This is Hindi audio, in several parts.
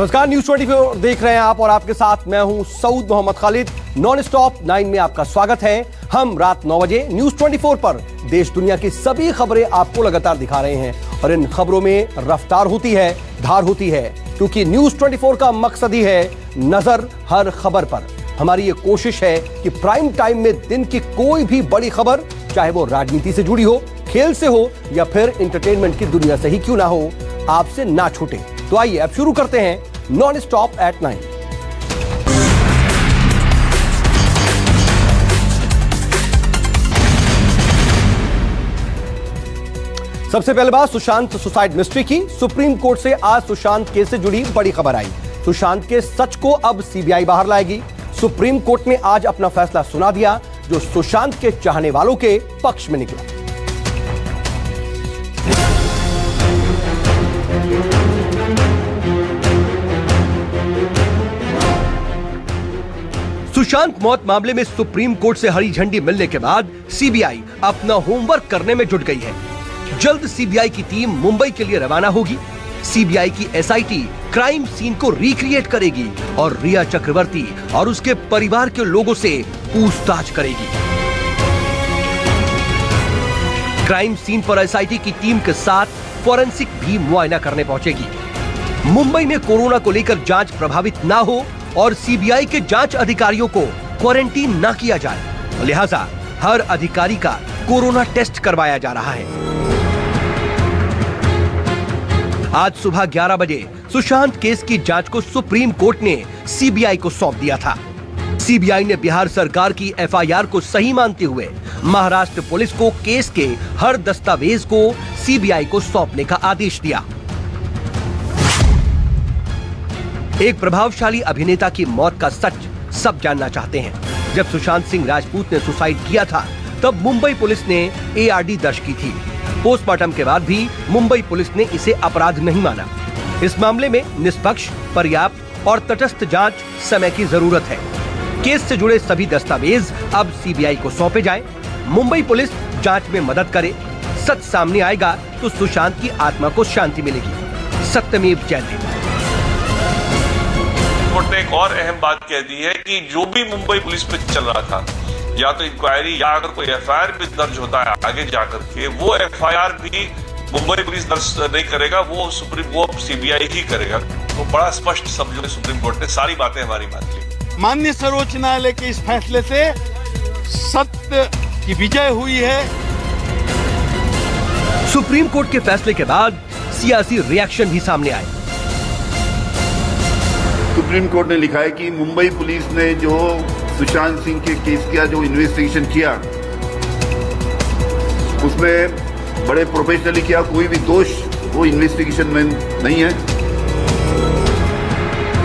नमस्कार, न्यूज 24 देख रहे हैं आप और आपके साथ मैं हूं सऊद मोहम्मद खालिद। नॉन स्टॉप 9 में आपका स्वागत है। हम रात 9 बजे न्यूज 24 पर देश दुनिया की सभी खबरें आपको लगातार दिखा रहे हैं और इन खबरों में रफ्तार होती है, धार होती है, क्योंकि न्यूज 24 का मकसद ही है नजर हर खबर पर। हमारी ये कोशिश है कि प्राइम टाइम में दिन की कोई भी बड़ी खबर, चाहे वो राजनीति से जुड़ी हो, खेल से हो या फिर एंटरटेनमेंट की दुनिया से ही क्यों ना हो, आपसे ना छूटे। तो आइए अब शुरू करते हैं नॉन स्टॉप एट 9। सबसे पहले बात सुशांत सुसाइड मिस्ट्री की। सुप्रीम कोर्ट से आज सुशांत केस से जुड़ी बड़ी खबर आई। सुशांत के सच को अब सीबीआई बाहर लाएगी। सुप्रीम कोर्ट ने आज अपना फैसला सुना दिया, जो सुशांत के चाहने वालों के पक्ष में निकला। सुशांत मौत मामले में सुप्रीम कोर्ट से हरी झंडी मिलने के बाद सीबीआई अपना होमवर्क करने में जुट गई है। जल्द सीबीआई की टीम मुंबई के लिए रवाना होगी। सीबीआई की एसआईटी क्राइम सीन को रिक्रिएट करेगी और रिया चक्रवर्ती और उसके परिवार के लोगों से पूछताछ करेगी। क्राइम सीन पर एसआईटी की टीम के साथ फोरेंसिक भी मुआयना करने पहुंचेगी। मुंबई में कोरोना को लेकर जांच प्रभावित ना हो और सीबीआई के जांच अधिकारियों को क्वारंटीन ना किया जाए, लिहाजा हर अधिकारी का कोरोना टेस्ट करवाया जा रहा है। आज सुबह 11 बजे सुशांत केस की जांच को सुप्रीम कोर्ट ने सीबीआई को सौंप दिया था। सीबीआई ने बिहार सरकार की एफआईआर को सही मानते हुए महाराष्ट्र पुलिस को केस के हर दस्तावेज को सीबीआई को सौंपने का आदेश दिया। एक प्रभावशाली अभिनेता की मौत का सच सब जानना चाहते हैं। जब सुशांत सिंह राजपूत ने सुसाइड किया था, तब मुंबई पुलिस ने एआरडी दर्ज की थी। पोस्टमार्टम के बाद भी मुंबई पुलिस ने इसे अपराध नहीं माना। इस मामले में निष्पक्ष, पर्याप्त और तटस्थ जांच समय की जरूरत है। केस से जुड़े सभी दस्तावेज अब सीबीआई को सौंपे जाएं। मुंबई पुलिस जांच में मदद करे। सच सामने आएगा तो सुशांत की आत्मा को शांति मिलेगी। सत्यमेव जयते। कोर्ट ने एक और अहम बात कह दी है कि जो भी मुंबई पुलिस पे चल रहा था, या तो इंक्वायरी या अगर कोई एफआईआर भी दर्ज होता है आगे जाकर के, वो एफआईआर भी मुंबई पुलिस दर्ज नहीं करेगा, वो सीबीआई ही करेगा। तो बड़ा स्पष्ट समझो सुप्रीम कोर्ट ने सारी बातें हमारी मान ली। माननीय सर्वोच्च न्यायालय के इस फैसले से सत्य की विजय हुई है। सुप्रीम कोर्ट के फैसले के बाद सियासी रिएक्शन भी सामने आए। सुप्रीम कोर्ट ने लिखा है कि मुंबई पुलिस ने जो सुशांत सिंह के केस का जो इन्वेस्टिगेशन किया, उसमें बड़े प्रोफेशनली किया, कोई भी दोष वो इन्वेस्टिगेशन में नहीं है।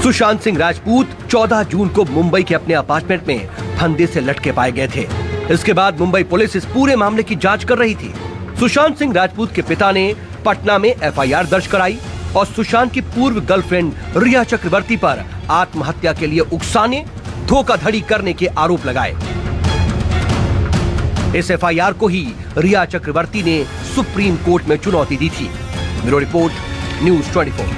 सुशांत सिंह राजपूत 14 जून को मुंबई के अपने अपार्टमेंट में फंदे से लटके पाए गए थे। इसके बाद मुंबई पुलिस इस पूरे मामले की जांच कर रही थी। सुशांत सिंह राजपूत के पिता ने पटना में एफआईआर दर्ज कराई और सुशांत की पूर्व गर्लफ्रेंड रिया चक्रवर्ती पर आत्महत्या के लिए उकसाने, धोखाधड़ी करने के आरोप लगाए। इस एफआईआर को ही रिया चक्रवर्ती ने सुप्रीम कोर्ट में चुनौती दी थी। Bureau report, news 24।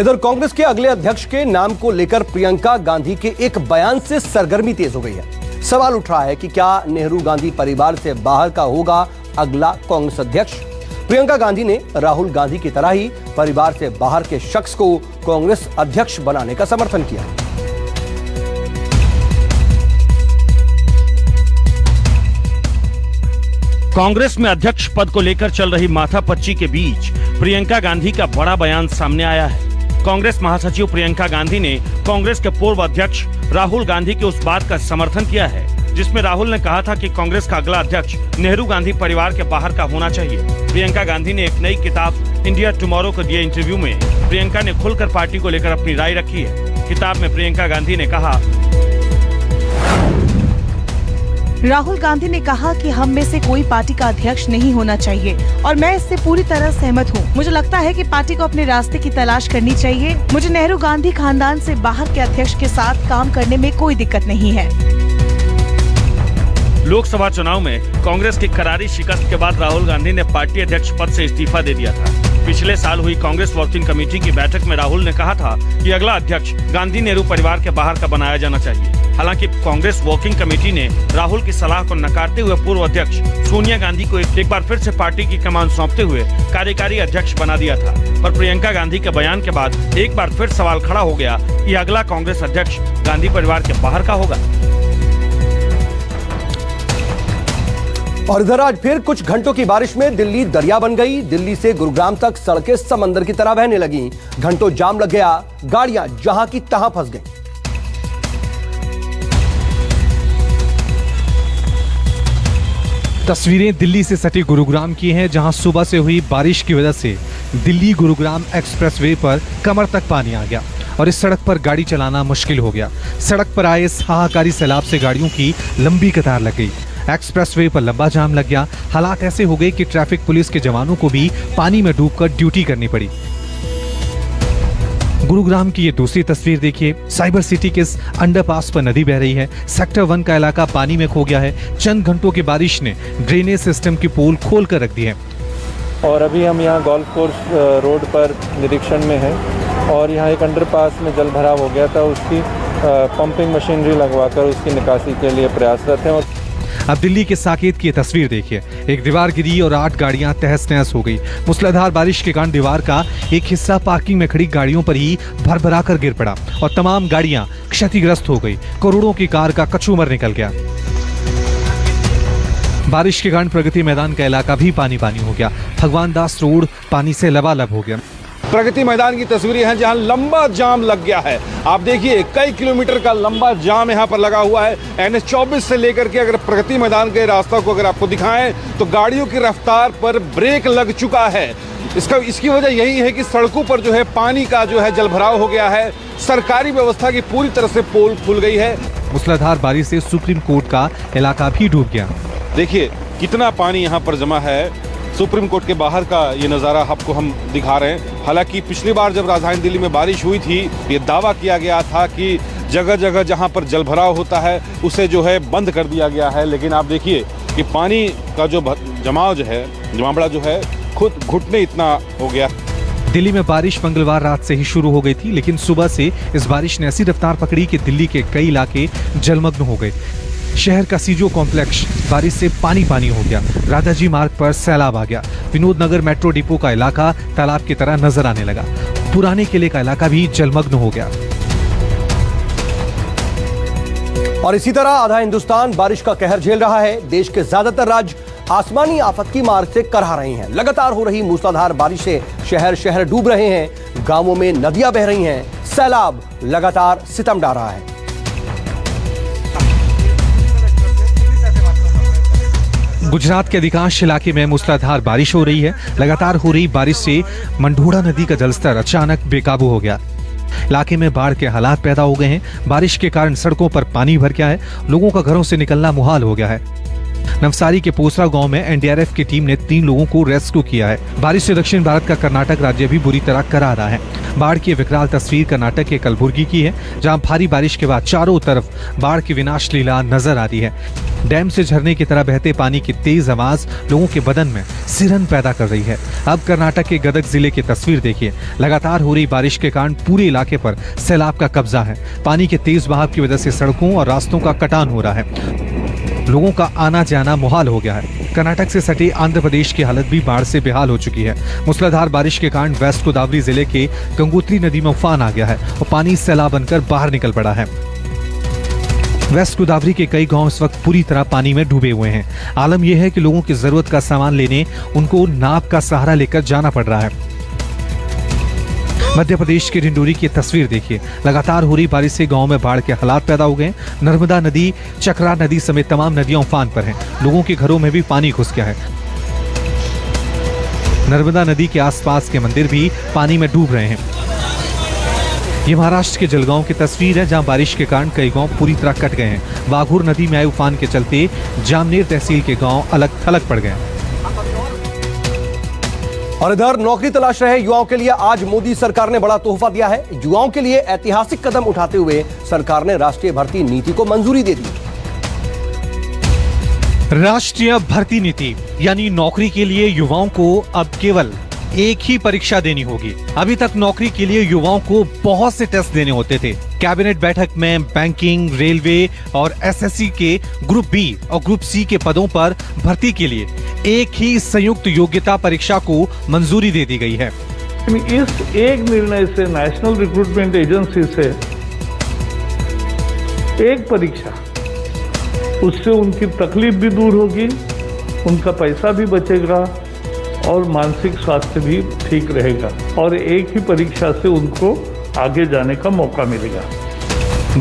इधर कांग्रेस के अगले अध्यक्ष के नाम को लेकर प्रियंका गांधी के एक बयान से सरगर्मी तेज हो गई है। सवाल उठ रहा है कि क्या नेहरू गांधी परिवार से बाहर का होगा अगला कांग्रेस अध्यक्ष। प्रियंका गांधी ने राहुल गांधी की तरह ही परिवार से बाहर के शख्स को कांग्रेस अध्यक्ष बनाने का समर्थन किया। कांग्रेस में अध्यक्ष पद को लेकर चल रही माथापच्ची के बीच प्रियंका गांधी का बड़ा बयान सामने आया है। कांग्रेस महासचिव प्रियंका गांधी ने कांग्रेस के पूर्व अध्यक्ष राहुल गांधी की उस बात का समर्थन किया है जिसमें राहुल ने कहा था कि कांग्रेस का अगला अध्यक्ष नेहरू गांधी परिवार के बाहर का होना चाहिए। प्रियंका गांधी ने एक नई किताब इंडिया टुमारो को दिए इंटरव्यू में प्रियंका ने खुलकर पार्टी को लेकर अपनी राय रखी है। किताब में प्रियंका गांधी ने कहा, राहुल गांधी ने कहा कि हम में से कोई पार्टी का अध्यक्ष नहीं होना चाहिए और मैं इससे पूरी तरह सहमत हूँ। मुझे लगता है कि पार्टी को अपने रास्ते की तलाश करनी चाहिए। मुझे नेहरू गांधी खानदान से बाहर के अध्यक्ष के साथ काम करने में कोई दिक्कत नहीं है। लोकसभा चुनाव में कांग्रेस की करारी शिकस्त के बाद राहुल गांधी ने पार्टी अध्यक्ष पद से इस्तीफा दे दिया था। पिछले साल हुई कांग्रेस वर्किंग कमेटी की बैठक में राहुल ने कहा था कि अगला अध्यक्ष गांधी नेहरू परिवार के बाहर का बनाया जाना चाहिए। हालांकि कांग्रेस वर्किंग कमेटी ने राहुल की सलाह को नकारते हुए पूर्व अध्यक्ष सोनिया गांधी को एक बार फिर से पार्टी की कमान सौंपते हुए कार्यकारी अध्यक्ष बना दिया था। पर प्रियंका गांधी के बयान के बाद एक बार फिर सवाल खड़ा हो गया कि अगला कांग्रेस अध्यक्ष गांधी परिवार के बाहर का होगा। और इधर आज फिर कुछ घंटों की बारिश में दिल्ली दरिया बन गई। दिल्ली से गुरुग्राम तक सड़कें समंदर की तरह बहने लगी। घंटों जाम लग गया, गाड़ियां जहां की तहां फंस गईं। तस्वीरें दिल्ली से सटे गुरुग्राम की हैं, जहां सुबह से हुई बारिश की वजह से दिल्ली गुरुग्राम एक्सप्रेसवे पर कमर तक पानी आ गया और इस सड़क पर गाड़ी चलाना मुश्किल हो गया। सड़क पर आए इस हाहाकारी सैलाब से गाड़ियों की लंबी कतार लग गई। एक्सप्रेसवे पर लंबा जाम लग गया। हालात ऐसे हो गए कि ट्रैफिक पुलिस के जवानों को भी पानी में डूबकर ड्यूटी करनी पड़ी। गुरुग्राम की ये दूसरी तस्वीर देखिए। साइबर सिटी के इस अंडरपास पर नदी बह रही है। सेक्टर 1 का इलाका पानी में खो गया है। चंद घंटों की बारिश ने ड्रेनेज सिस्टम की पोल खोल कर रख दी है। और अभी हम यहाँ गोल्फ कोर्स रोड पर निरीक्षण में हैं और यहाँ एक अंडरपास में जल भराव हो गया था, उसकी पंपिंग मशीनरी लगवाकर उसकी निकासी के लिए प्रयासरत हैं। और अब दिल्ली के साकेत की ये तस्वीर देखिए। एक दीवार गिरी और 8 गाड़ियां तहस नहस हो गई। मूसलाधार बारिश के कारण दीवार का एक हिस्सा पार्किंग में खड़ी गाड़ियों पर ही भरभरा कर गिर पड़ा और तमाम गाड़ियां क्षतिग्रस्त हो गई। करोड़ों की कार का कचूमर निकल गया। बारिश के कारण प्रगति मैदान का इलाका भी पानी पानी हो गया। भगवान दास रोड पानी से लबालब हो गया। प्रगति मैदान की तस्वीरें हैं जहां लंबा जाम लग गया है। आप देखिए कई किलोमीटर का लंबा जाम यहां पर लगा हुआ है। NH 24 से लेकर के अगर प्रगति मैदान के रास्ता को अगर आपको दिखाएं तो गाड़ियों की रफ्तार पर ब्रेक लग चुका है। इसकी वजह यही है कि सड़कों पर जो है पानी का जो है जलभराव हो गया है। सरकारी व्यवस्था की पूरी तरह से पोल खुल गई है। मूसलाधार बारिश से सुप्रीम कोर्ट का इलाका भी डूब गया। देखिए कितना पानी यहाँ पर जमा है। सुप्रीम कोर्ट के बाहर का ये नज़ारा आपको हम दिखा रहे हैं। हालांकि पिछली बार जब राजधानी दिल्ली में बारिश हुई थी, ये दावा किया गया था कि जगह जगह जहां पर जलभराव होता है उसे जो है बंद कर दिया गया है। लेकिन आप देखिए कि पानी का जो जमावड़ा जो है खुद घुटने इतना हो गया। दिल्ली में बारिश मंगलवार रात से ही शुरू हो गई थी, लेकिन सुबह से इस बारिश ने ऐसी रफ्तार पकड़ी कि दिल्ली के कई इलाके जलमग्न हो गए। शहर का सीजो कॉम्प्लेक्स बारिश से पानी पानी हो गया। राजाजी मार्ग पर सैलाब आ गया। विनोद नगर मेट्रो डिपो का इलाका तालाब की तरह नजर आने लगा। पुराने किले का इलाका भी जलमग्न हो गया। और इसी तरह आधा हिंदुस्तान बारिश का कहर झेल रहा है। देश के ज्यादातर राज्य आसमानी आफत की मार से करहा रहे हैं। लगातार हो रही मूसलाधार बारिश से शहर डूब रहे हैं। गांवों में नदियां बह रही हैं। सैलाब लगातार सितम डा रहा है। गुजरात के अधिकांश इलाके में मूसलाधार बारिश हो रही है। लगातार हो रही बारिश से मंढोड़ा नदी का जलस्तर अचानक बेकाबू हो गया। इलाके में बाढ़ के हालात पैदा हो गए हैं। बारिश के कारण सड़कों पर पानी भर गया है। लोगों का घरों से निकलना मुहाल हो गया है। नवसारी के पोसरा गांव में एनडीआरएफ की टीम ने 3 लोगों को रेस्क्यू किया है। बारिश से दक्षिण भारत का कर्नाटक राज्य भी बुरी तरह करा रहा है। बाढ़ की विकराल तस्वीर कर्नाटक के कलबुर्गी की है, जहां भारी बारिश के बाद चारों तरफ बाढ़ की विनाश लीला नजर आ रही है। डैम से झरने की तरह बहते पानी की तेज आवाज लोगों के बदन में सिरन पैदा कर रही है। अब कर्नाटक के गदग जिले की तस्वीर देखिए। लगातार हो रही बारिश के कारण पूरे इलाके पर सैलाब का कब्जा है। पानी के तेज बहाव की वजह से सड़कों और रास्तों का कटान हो रहा है। लोगों का आना जाना मुहाल हो गया है। कर्नाटक से सटे आंध्र प्रदेश की हालत भी बाढ़ से बेहाल हो चुकी है। मूसलाधार बारिश के कारण वेस्ट गोदावरी जिले के गंगोत्री नदी में उफान आ गया है और पानी सैलाब बनकर बाहर निकल पड़ा है। वेस्ट गोदावरी के कई गांव इस वक्त पूरी तरह पानी में डूबे हुए हैं। आलम यह है कि लोगों की जरूरत का सामान लेने उनको नाव का सहारा लेकर जाना पड़ रहा है। मध्य प्रदेश के डिंडोरी की तस्वीर देखिए। लगातार हो रही बारिश से गांव में बाढ़ के हालात पैदा हो गए। नर्मदा नदी, चकरा नदी समेत तमाम नदियां उफान पर हैं। लोगों के घरों में भी पानी घुस गया है। नर्मदा नदी के आसपास के मंदिर भी पानी में डूब रहे हैं। ये महाराष्ट्र के जलगांव की तस्वीर है, जहां बारिश के कारण कई गांव पूरी तरह कट गए हैं। वाघूर नदी में आए उफान के चलते जामनेर तहसील के गांव अलग थलग पड़ गए। और इधर नौकरी तलाश रहे युवाओं के लिए आज मोदी सरकार ने बड़ा तोहफा दिया है। युवाओं के लिए ऐतिहासिक कदम उठाते हुए सरकार ने राष्ट्रीय भर्ती नीति को मंजूरी दे दी। राष्ट्रीय भर्ती नीति यानी नौकरी के लिए युवाओं को अब केवल एक ही परीक्षा देनी होगी। अभी तक नौकरी के लिए युवाओं को बहुत से टेस्ट देने होते थे। कैबिनेट बैठक में बैंकिंग, रेलवे और एसएससी के ग्रुप बी और ग्रुप सी के पदों पर भर्ती के लिए एक ही संयुक्त योग्यता परीक्षा को मंजूरी दे दी गई है। इस एक निर्णय से नेशनल रिक्रूटमेंट एजेंसी से एक परीक्षा, उससे उनकी तकलीफ भी दूर होगी, उनका पैसा भी बचेगा और मानसिक स्वास्थ्य भी ठीक रहेगा और एक ही परीक्षा से उनको आगे जाने का मौका मिलेगा।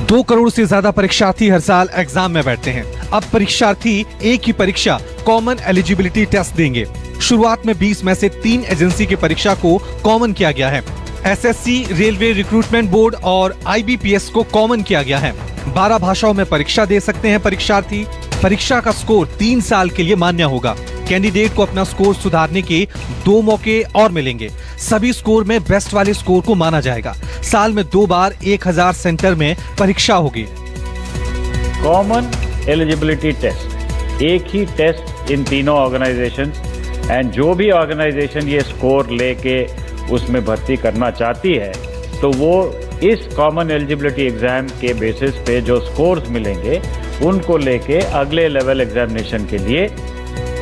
2 करोड़ से ज्यादा परीक्षार्थी हर साल एग्जाम में बैठते हैं। अब परीक्षार्थी एक ही परीक्षा कॉमन एलिजिबिलिटी टेस्ट देंगे। शुरुआत में 20 में से 3 एजेंसी की परीक्षा को कॉमन किया गया है। एसएससी, रेलवे रिक्रूटमेंट बोर्ड और आईबीपीएस को कॉमन किया गया है। 12 भाषाओं में परीक्षा दे सकते हैं परीक्षार्थी। परीक्षा का स्कोर 3 साल के लिए मान्य होगा। कैंडिडेट को अपना स्कोर सुधारने के 2 मौके और मिलेंगे। सभी स्कोर में बेस्ट वाले स्कोर को माना जाएगा। साल में 2 बार 1000 सेंटर में परीक्षा होगी। कॉमन एलिजिबिलिटी टेस्ट, एक ही टेस्ट इन तीनों ऑर्गेनाइजेशन, एंड जो भी ऑर्गेनाइजेशन ये स्कोर लेके उसमें भर्ती करना चाहती है तो वो इस कॉमन एलिजिबिलिटी एग्जाम के बेसिस पे जो स्कोर्स मिलेंगे उनको लेके अगले लेवल एग्जामिनेशन के लिए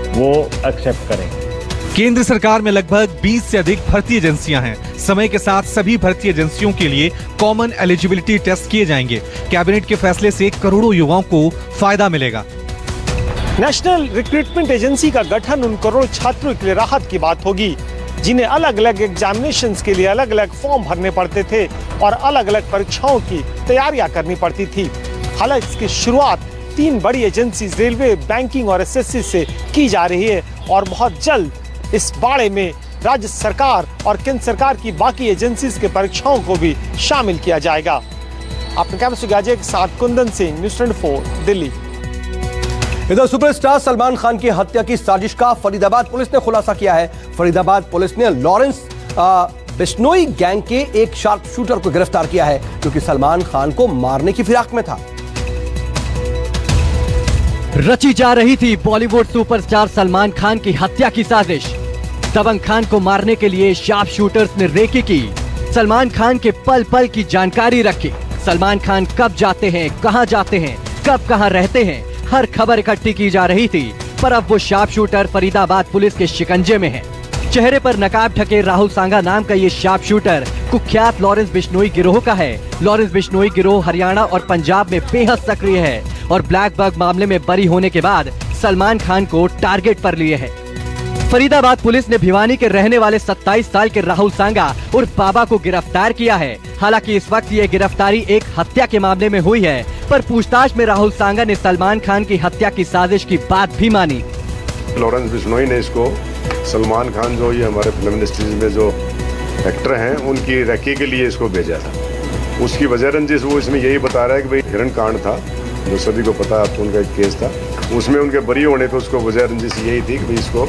वो एक्सेप्ट करेंगे। केंद्र सरकार में लगभग 20 से अधिक भर्ती एजेंसियां हैं। समय के साथ सभी भर्ती एजेंसियों के लिए कॉमन एलिजिबिलिटी टेस्ट किए जाएंगे। कैबिनेट के फैसले से करोड़ों युवाओं को फायदा मिलेगा। नेशनल रिक्रूटमेंट एजेंसी का गठन उन करोड़ों छात्रों के लिए राहत की बात होगी जिन्हें अलग अलग एग्जामिनेशंस के लिए अलग अलग फॉर्म भरने पड़ते थे और अलग अलग परीक्षाओं की तैयारियां करनी पड़ती थी। हालांकि इसकी शुरुआत 3 बड़ी एजेंसी रेलवे, बैंकिंग और एसएससी से की जा रही है और बहुत जल्द इस बाड़े में राज्य सरकार और केंद्र सरकार की बाकी एजेंसीज के परीक्षाओं को भी शामिल किया जाएगा। अपने कैमरे से गाजे के साथ कुंदन सिंह, न्यूज़ 24, दिल्ली। इधर सुपरस्टार सलमान खान की हत्या की साजिश का फरीदाबाद पुलिस ने खुलासा किया है। फरीदाबाद पुलिस ने लॉरेंस बिश्नोई गैंग के एक शार्प शूटर को गिरफ्तार किया है जो कि सलमान खान को मारने की फिराक में था। रची जा रही थी बॉलीवुड सुपरस्टार सलमान खान की हत्या की साजिश। दबंग खान को मारने के लिए शार्प शूटर्स ने रेकी की। सलमान खान के पल पल की जानकारी रखी। सलमान खान कब जाते हैं, कहां जाते हैं, कब कहां रहते हैं, हर खबर इकट्ठी की जा रही थी। पर अब वो शार्प शूटर फरीदाबाद पुलिस के शिकंजे में है। चेहरे पर नकाब ढके राहुल सांगा नाम का ये शार्प शूटर कुख्यात लॉरेंस बिश्नोई गिरोह का है। लॉरेंस बिश्नोई गिरोह हरियाणा और पंजाब में बेहद सक्रिय है और ब्लैक बग मामले में बरी होने के बाद सलमान खान को टारगेट पर लिए है। फरीदाबाद पुलिस ने भिवानी के रहने वाले 27 साल के राहुल सांगा उर्फ बाबा को गिरफ्तार किया है। हालांकि इस वक्त ये गिरफ्तारी एक हत्या के मामले में हुई है, पर पूछताछ में राहुल सांगा ने सलमान खान की हत्या की साजिश की बात भी मानी। लॉरेंस बिश्नोई ने इसको सलमान खान जो ये हमारे फिल्म इंडस्ट्रीज में जो एक्टर हैं उनकी रेकी के लिए इसको भेजा था। उसकी वजह रंजिश वो इसमें यही बता रहा है कि भाई हिरण कांड था जो सभी को पता है, उनका एक केस था, उसमें उनके बरी होने पे उसको वजह रंजिश यही थी कि भाई इसको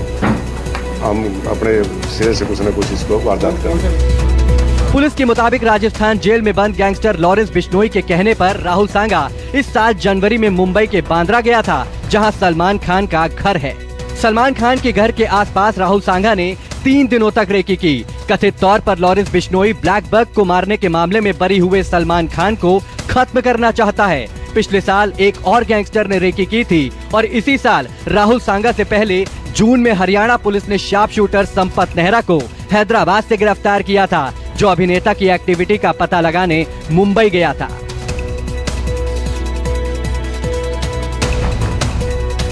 हम अपने सिरे से कुछ न कुछ इसको वारदात करें। पुलिस के मुताबिक राजस्थान जेल में बंद गैंगस्टर लॉरेंस बिश्नोई के कहने पर राहुल सांगा इस साल जनवरी में मुंबई के बांद्रा गया था जहां सलमान खान का घर है। सलमान खान के घर के आसपास राहुल सांगा ने 3 दिनों तक रेकी की। कथित तौर पर लॉरेंस बिश्नोई ब्लैक बग को मारने के मामले में बरी हुए सलमान खान को खत्म करना चाहता है। पिछले साल एक और गैंगस्टर ने रेकी की थी और इसी साल राहुल सांगा से पहले जून में हरियाणा पुलिस ने शार्प शूटर संपत नेहरा को हैदराबाद से गिरफ्तार किया था जो अभिनेता की एक्टिविटी का पता लगाने मुंबई गया था।